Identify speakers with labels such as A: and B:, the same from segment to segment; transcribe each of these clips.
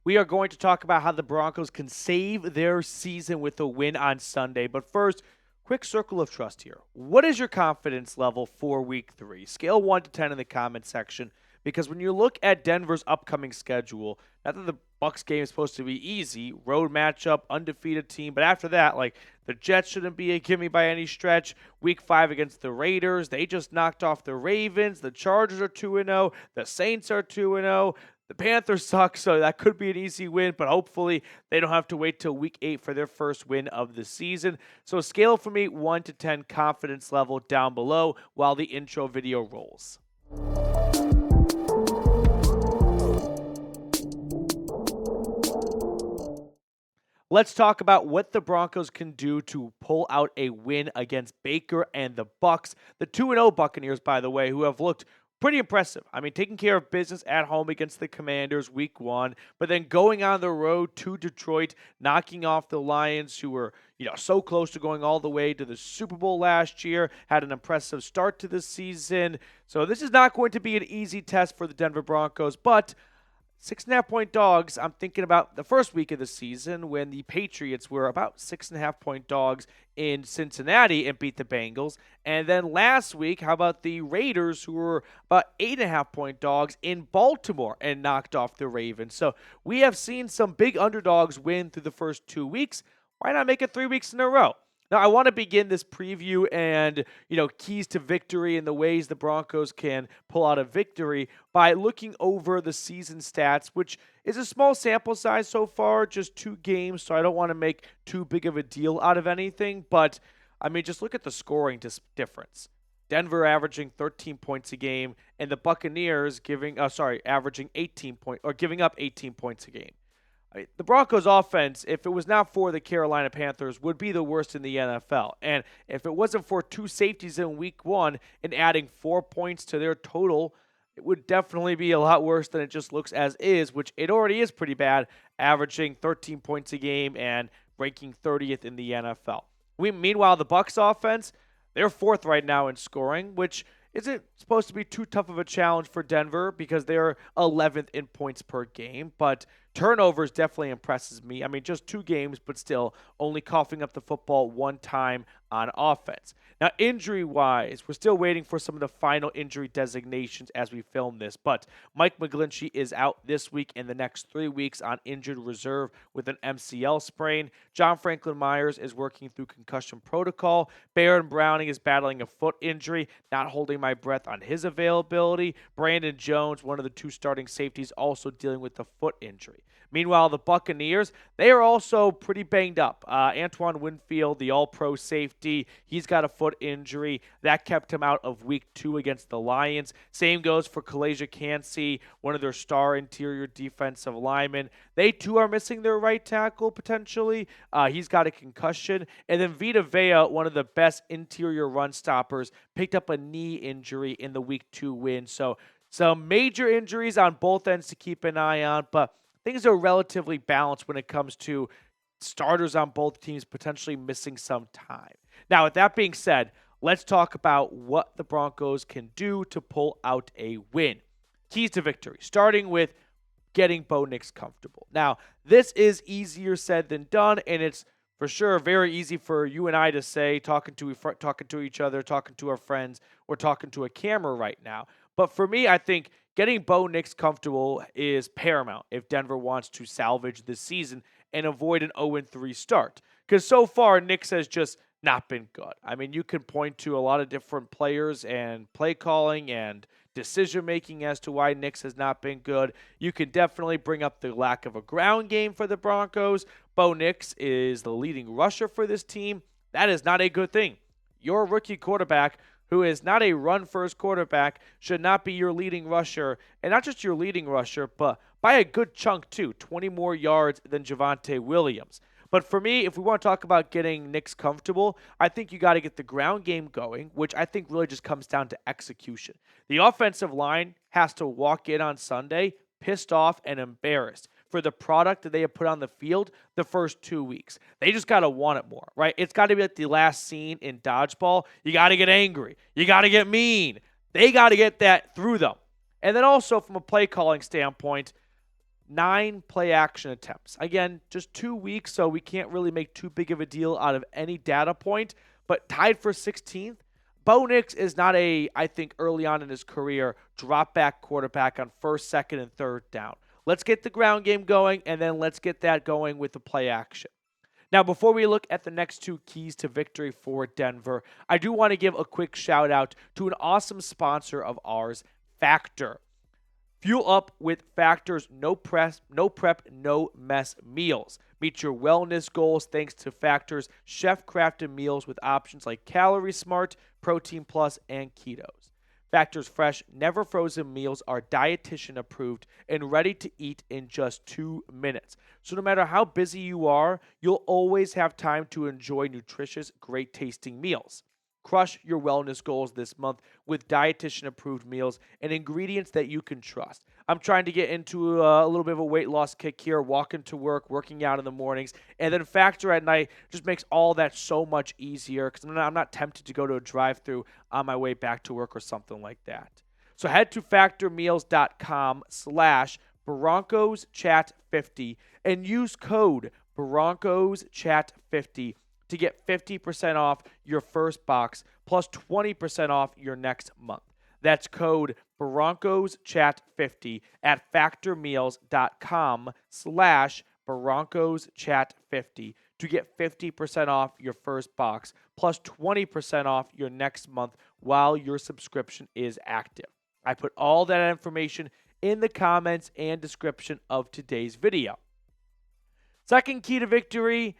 A: We are going to talk about how the Broncos can save their season with a win on Sunday. But first, quick circle of trust here. What is your confidence level for week 3? Scale 1 to 10 in the comment section. Because when you look at Denver's upcoming schedule, not that the Bucs game is supposed to be easy, road matchup, undefeated team, but after that, the Jets shouldn't be a gimme by any stretch. Week 5 against the Raiders, they just knocked off the Ravens. The Chargers are 2-0. The Saints are 2-0. The Panthers suck, so that could be an easy win, but hopefully they don't have to wait till week 8 for their first win of the season. So scale for me 1 to 10 confidence level down below while the intro video rolls. Let's talk about what the Broncos can do to pull out a win against Baker and the Bucs. The 2-0 Buccaneers, by the way, who have looked pretty impressive. I mean, taking care of business at home against the Commanders week 1, but then going on the road to Detroit, knocking off the Lions, who were, so close to going all the way to the Super Bowl last year, had an impressive start to the season. So this is not going to be an easy test for the Denver Broncos, but 6.5-point dogs, I'm thinking about the first week of the season when the Patriots were about 6.5-point dogs in Cincinnati and beat the Bengals. And then last week, how about the Raiders, who were about 8.5-point dogs in Baltimore and knocked off the Ravens. So we have seen some big underdogs win through the first 2 weeks. Why not make it 3 weeks in a row? Now, I want to begin this preview and, keys to victory and the ways the Broncos can pull out a victory by looking over the season stats, which is a small sample size so far, just 2 games, so I don't want to make too big of a deal out of anything. But, just look at the scoring difference. Denver averaging 13 points a game, and the Buccaneers averaging 18 points or giving up 18 points a game. The Broncos offense, if it was not for the Carolina Panthers, would be the worst in the NFL. And if it wasn't for 2 safeties in week 1 and adding 4 points to their total, it would definitely be a lot worse than it just looks as is, which it already is pretty bad, averaging 13 points a game and ranking 30th in the NFL. Meanwhile, the Bucs offense, they're 4th right now in scoring, which isn't supposed to be too tough of a challenge for Denver because they're 11th in points per game, but turnovers definitely impresses me. Just 2 games, but still only coughing up the football 1 time on offense. Now, injury-wise, we're still waiting for some of the final injury designations as we film this, but Mike McGlinchey is out this week and the next 3 weeks on injured reserve with an MCL sprain. John Franklin Myers is working through concussion protocol. Baron Browning is battling a foot injury, not holding my breath on his availability. Brandon Jones, one of the 2 starting safeties, also dealing with the foot injury. Meanwhile, the Buccaneers, they are also pretty banged up. Antoine Winfield, the all-pro safety, he's got a foot injury. That kept him out of week 2 against the Lions. Same goes for Kalaja Kancey, one of their star interior defensive linemen. They, too, are missing their right tackle, potentially. He's got a concussion. And then Vita Vea, one of the best interior run stoppers, picked up a knee injury in the week 2 win. So some major injuries on both ends to keep an eye on, but things are relatively balanced when it comes to starters on both teams potentially missing some time. Now, with that being said, let's talk about what the Broncos can do to pull out a win. Keys to victory, starting with getting Bo Nix comfortable. Now, this is easier said than done, and it's for sure very easy for you and I to say, talking to each other, talking to our friends, or talking to a camera right now. But for me, I think getting Bo Nix comfortable is paramount if Denver wants to salvage this season and avoid an 0-3 start. Because so far, Nix has just not been good. You can point to a lot of different players and play calling and decision-making as to why Nix has not been good. You can definitely bring up the lack of a ground game for the Broncos. Bo Nix is the leading rusher for this team. That is not a good thing. Your rookie quarterback, who is not a run-first quarterback, should not be your leading rusher. And not just your leading rusher, but by a good chunk, too. 20 more yards than Javonte Williams. But for me, if we want to talk about getting Nix comfortable, I think you got to get the ground game going, which I think really just comes down to execution. The offensive line has to walk in on Sunday pissed off and embarrassed for the product that they have put on the field the first 2 weeks. They just got to want it more, right? It's got to be like the last scene in Dodgeball. You got to get angry. You got to get mean. They got to get that through them. And then also from a play calling standpoint, 9 play action attempts. Again, just 2 weeks, so we can't really make too big of a deal out of any data point, but tied for 16th. Bo Nix is not I think early on in his career, drop back quarterback on first, second, and third down. Let's get the ground game going, and then let's get that going with the play action. Now, before we look at the next 2 keys to victory for Denver, I do want to give a quick shout out to an awesome sponsor of ours, Factor. Fuel up with Factor's no prep, no mess meals. Meet your wellness goals thanks to Factor's chef-crafted meals with options like Calorie Smart, Protein Plus, and Ketos. Factor's fresh, never frozen meals are dietitian approved and ready to eat in just 2 minutes. So no matter how busy you are, you'll always have time to enjoy nutritious, great tasting meals. Crush your wellness goals this month with dietitian approved meals and ingredients that you can trust. I'm trying to get into a little bit of a weight loss kick here, walking to work, working out in the mornings, and then Factor at night just makes all that so much easier because I'm not tempted to go to a drive-thru on my way back to work or something like that. So head to factormeals.com/BroncosChat50 and use code BroncosChat50 to get 50% off your first box plus 20% off your next month. That's code BroncosChat50 at factormeals.com/BroncosChat50 to get 50% off your first box plus 20% off your next month while your subscription is active. I put all that information in the comments and description of today's video. Second key to victory,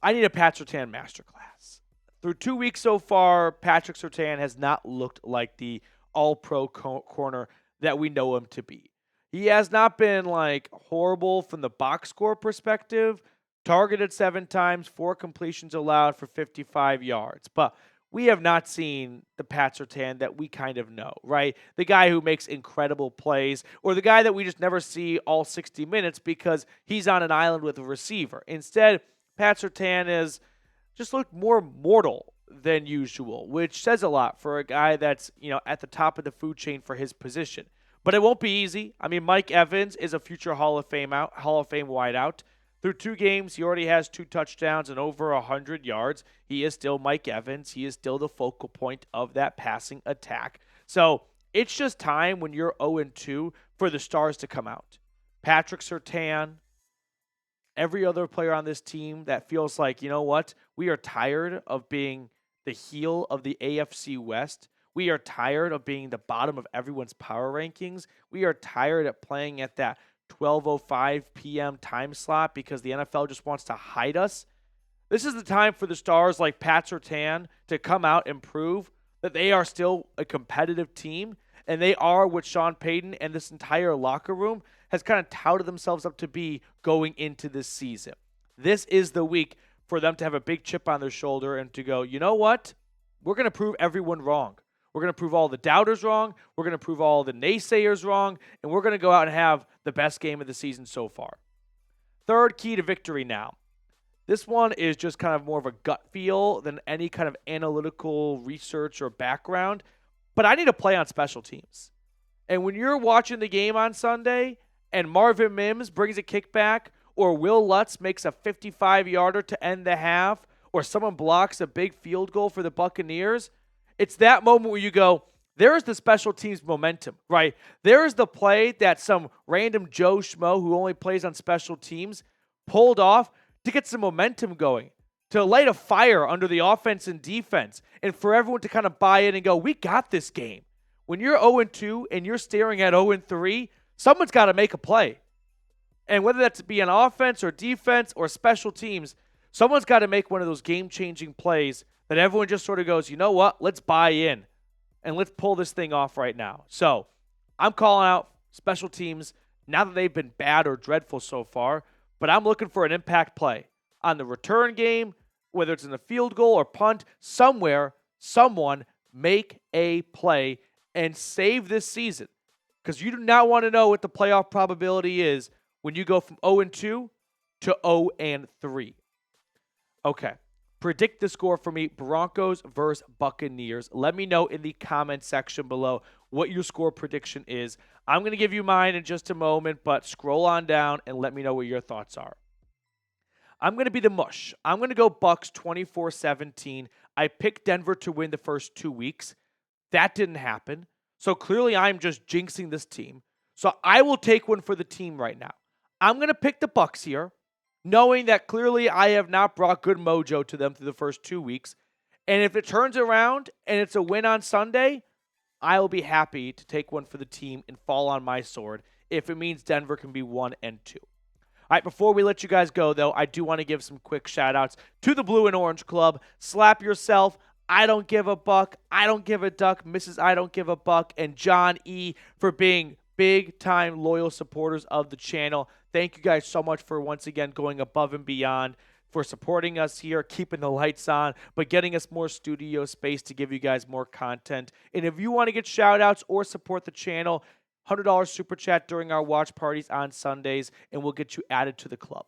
A: I need a Pat Surtain masterclass. Through 2 weeks so far, Patrick Surtain has not looked like the all-pro corner that we know him to be. He has not been horrible from the box score perspective. Targeted 7 times, 4 completions allowed for 55 yards. But we have not seen the Pat Surtain that we kind of know, right? The guy who makes incredible plays, or the guy that we just never see all 60 minutes because he's on an island with a receiver. Instead, Pat Surtain has just looked more mortal than usual, which says a lot for a guy that's, at the top of the food chain for his position. But it won't be easy. I mean, Mike Evans is a future Hall of Fame wideout. Through 2 games, he already has 2 touchdowns and over 100 yards. He is still Mike Evans. He is still the focal point of that passing attack. So it's just time when you're 0-2 for the stars to come out. Patrick Surtain, every other player on this team that feels like, you know what, we are tired of being the heel of the AFC West. We are tired of being the bottom of everyone's power rankings. We are tired of playing at that 12:05 p.m. time slot because the NFL just wants to hide us. This is the time for the stars like Pat Surtain to come out and prove that they are still a competitive team, and they are what Sean Payton and this entire locker room has kind of touted themselves up to be going into this season. This is the week for them to have a big chip on their shoulder and to go, you know what? We're going to prove everyone wrong. We're going to prove all the doubters wrong. We're going to prove all the naysayers wrong. And we're going to go out and have the best game of the season so far. Third key to victory now. This one is just kind of more of a gut feel than any kind of analytical research or background. But I need to play on special teams. And when you're watching the game on Sunday and Marvin Mims brings a kickback, or Will Lutz makes a 55-yarder to end the half, or someone blocks a big field goal for the Buccaneers, it's that moment where you go, there's the special teams momentum, right? There is the play that some random Joe Schmo who only plays on special teams pulled off to get some momentum going, to light a fire under the offense and defense, and for everyone to kind of buy in and go, we got this game. When you're 0-2 and you're staring at 0-3, someone's got to make a play. And whether that's be an offense or defense or special teams, someone's got to make one of those game-changing plays that everyone just sort of goes, you know what, let's buy in and let's pull this thing off right now. So I'm calling out special teams, not that they've been bad or dreadful so far, but I'm looking for an impact play on the return game, whether it's in the field goal or punt, somewhere, someone make a play and save this season. Because you do not want to know what the playoff probability is when you go from 0-2 to 0-3. Okay. Predict the score for me, Broncos versus Buccaneers. Let me know in the comment section below what your score prediction is. I'm going to give you mine in just a moment, but scroll on down and let me know what your thoughts are. I'm going to be the mush. I'm going to go Bucs 24-17. I picked Denver to win the first 2 weeks. That didn't happen. So clearly I'm just jinxing this team. So I will take one for the team right now. I'm going to pick the Bucs here, knowing that clearly I have not brought good mojo to them through the first 2 weeks. And if it turns around and it's a win on Sunday, I will be happy to take one for the team and fall on my sword if it means Denver can be 1-2. All right, before we let you guys go, though, I do want to give some quick shout-outs to the Blue and Orange Club. Slap Yourself, I Don't Give a Buck, I Don't Give a Duck, Mrs. I Don't Give a Buck, and John E. for being big-time loyal supporters of the channel. Thank you guys so much for, once again, going above and beyond for supporting us here, keeping the lights on, but getting us more studio space to give you guys more content. And if you want to get shout-outs or support the channel, $100 super chat during our watch parties on Sundays, and we'll get you added to the club.